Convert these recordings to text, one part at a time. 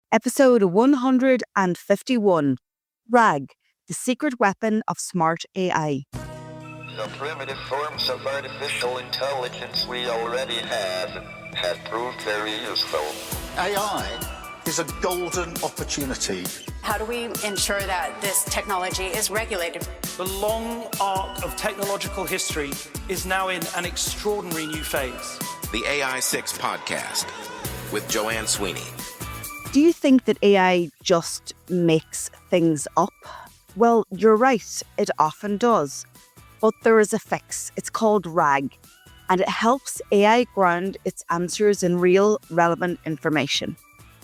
Episode 151, RAG, the secret weapon of smart AI. The primitive forms of artificial intelligence we already have proved very useful. AI is a golden opportunity. How do we ensure that this technology is regulated? The long arc of technological history is now in an extraordinary new phase. The AI 6 podcast with Joanne Sweeney. Do you think that AI just makes things up? Well, you're right, it often does. But there is a fix. It's called RAG, and it helps AI ground its answers in real, relevant information.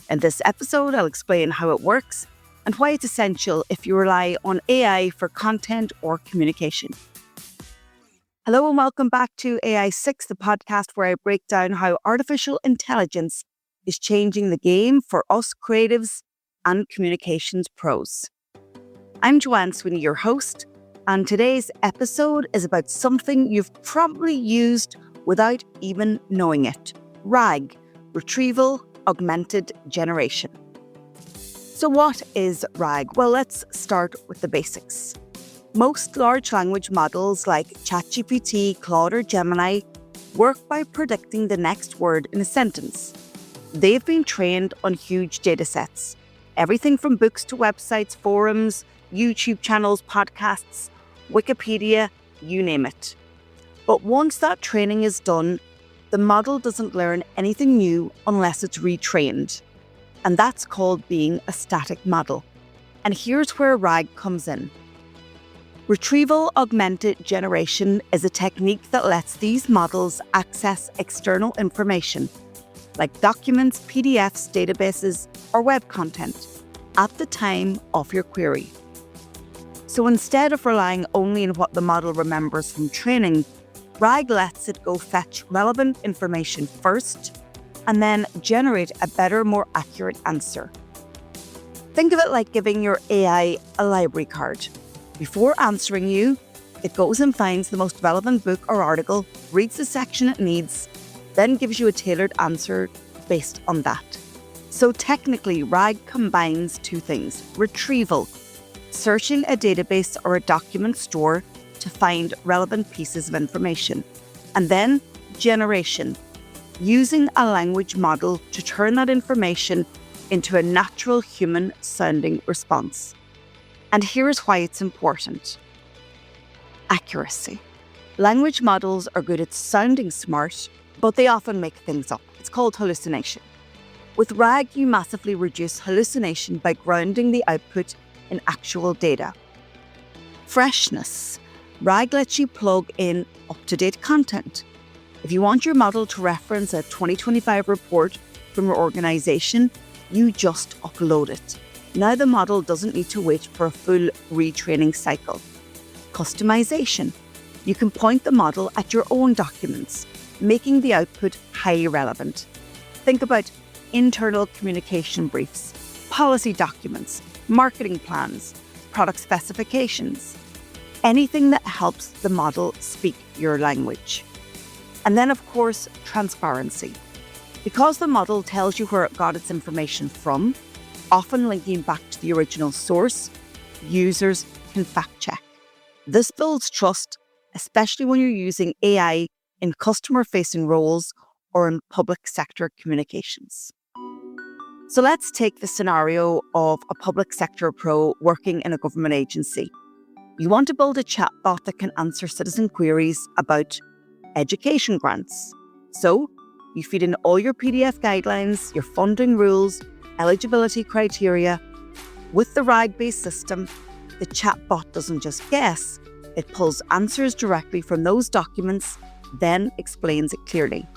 In this episode, I'll explain how it works and why it's essential if you rely on AI for content or communication. Hello and welcome back to AI 6, the podcast where I break down how artificial intelligence is changing the game for us creatives and communications pros. I'm Joanne Sweeney, your host, and today's episode is about something you've probably used without even knowing it. RAG, Retrieval-Augmented Generation. So what is RAG? Well, let's start with the basics. Most large language models like ChatGPT, Claude or Gemini work by predicting the next word in a sentence. They've been trained on huge data sets, everything from books to websites, forums, YouTube channels, podcasts, Wikipedia, you name it. But once that training is done, the model doesn't learn anything new unless it's retrained. And that's called being a static model. And here's where RAG comes in. Retrieval-Augmented Generation is a technique that lets these models access external information, like documents, PDFs, databases, or web content, at the time of your query. So instead of relying only on what the model remembers from training, RAG lets it go fetch relevant information first and then generate a better, more accurate answer. Think of it like giving your AI a library card. Before answering you, it goes and finds the most relevant book or article, reads the section it needs, then gives you a tailored answer based on that. So technically, RAG combines two things. Retrieval, searching a database or a document store to find relevant pieces of information. And then generation, using a language model to turn that information into a natural human-sounding response. And here's why it's important. Accuracy. Language models are good at sounding smart, but they often make things up. It's called hallucination. With RAG, you massively reduce hallucination by grounding the output in actual data. Freshness. RAG lets you plug in up-to-date content. If you want your model to reference a 2025 report from your organization, you just upload it. Now the model doesn't need to wait for a full retraining cycle. Customization. You can point the model at your own documents, making the output highly relevant. Think about internal communication briefs, policy documents, marketing plans, product specifications, anything that helps the model speak your language. And then, of course, transparency. Because the model tells you where it got its information from, often linking back to the original source, users can fact check. This builds trust, especially when you're using AI in customer-facing roles or in public sector communications. So let's take the scenario of a public sector pro working in a government agency. You want to build a chatbot that can answer citizen queries about education grants. So you feed in all your PDF guidelines, your funding rules, eligibility criteria. With the RAG-based system, the chatbot doesn't just guess, it pulls answers directly from those documents, then explains it clearly.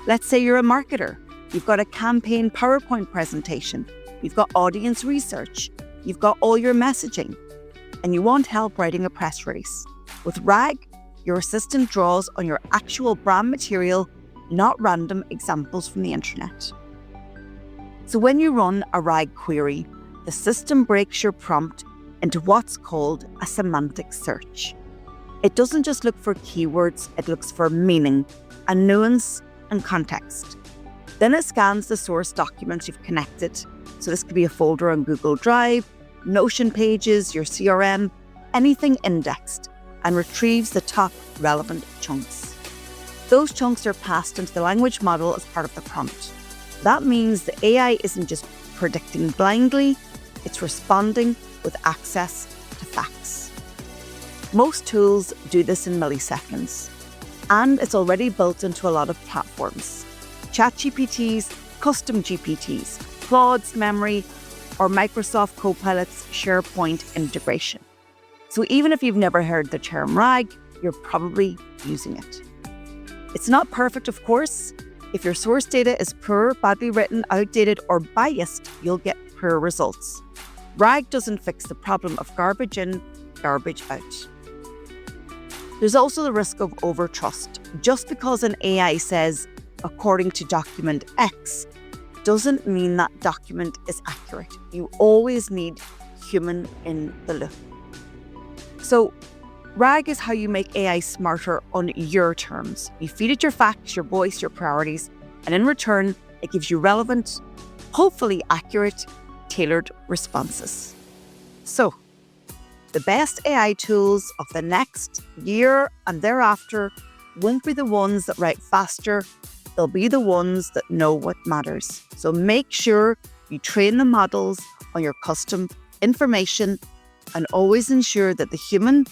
Let's say you're a marketer. You've got a campaign PowerPoint presentation. You've got audience research. You've got all your messaging. And you want help writing a press release. With RAG, your assistant draws on your actual brand material, not random examples from the internet. So when you run a RAG query, the system breaks your prompt into what's called a semantic search. It doesn't just look for keywords, it looks for meaning, and nuance and context. Then it scans the source documents you've connected. So this could be a folder on Google Drive, Notion pages, your CRM, anything indexed, and retrieves the top relevant chunks. Those chunks are passed into the language model as part of the prompt. That means the AI isn't just predicting blindly, it's responding with access to facts. Most tools do this in milliseconds, and it's already built into a lot of platforms. ChatGPT's, custom GPTs, Claude's memory, or Microsoft Copilot's SharePoint integration. So even if you've never heard the term RAG, you're probably using it. It's not perfect, of course. If your source data is poor, badly written, outdated, or biased, you'll get poor results. RAG doesn't fix the problem of garbage in, garbage out. There's also the risk of overtrust. Just because an AI says, according to document X, doesn't mean that document is accurate. You always need human in the loop. So, RAG is how you make AI smarter on your terms. You feed it your facts, your voice, your priorities, and in return, it gives you relevant, hopefully accurate, tailored responses. So, the best AI tools of the next year and thereafter won't be the ones that write faster, they'll be the ones that know what matters. So make sure you train the models on your custom information and always ensure that the human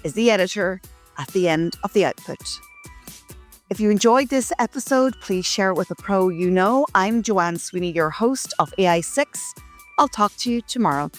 is the editor at the end of the output. If you enjoyed this episode, please share it with a pro you know. I'm Joanne Sweeney, your host of AI6. I'll talk to you tomorrow.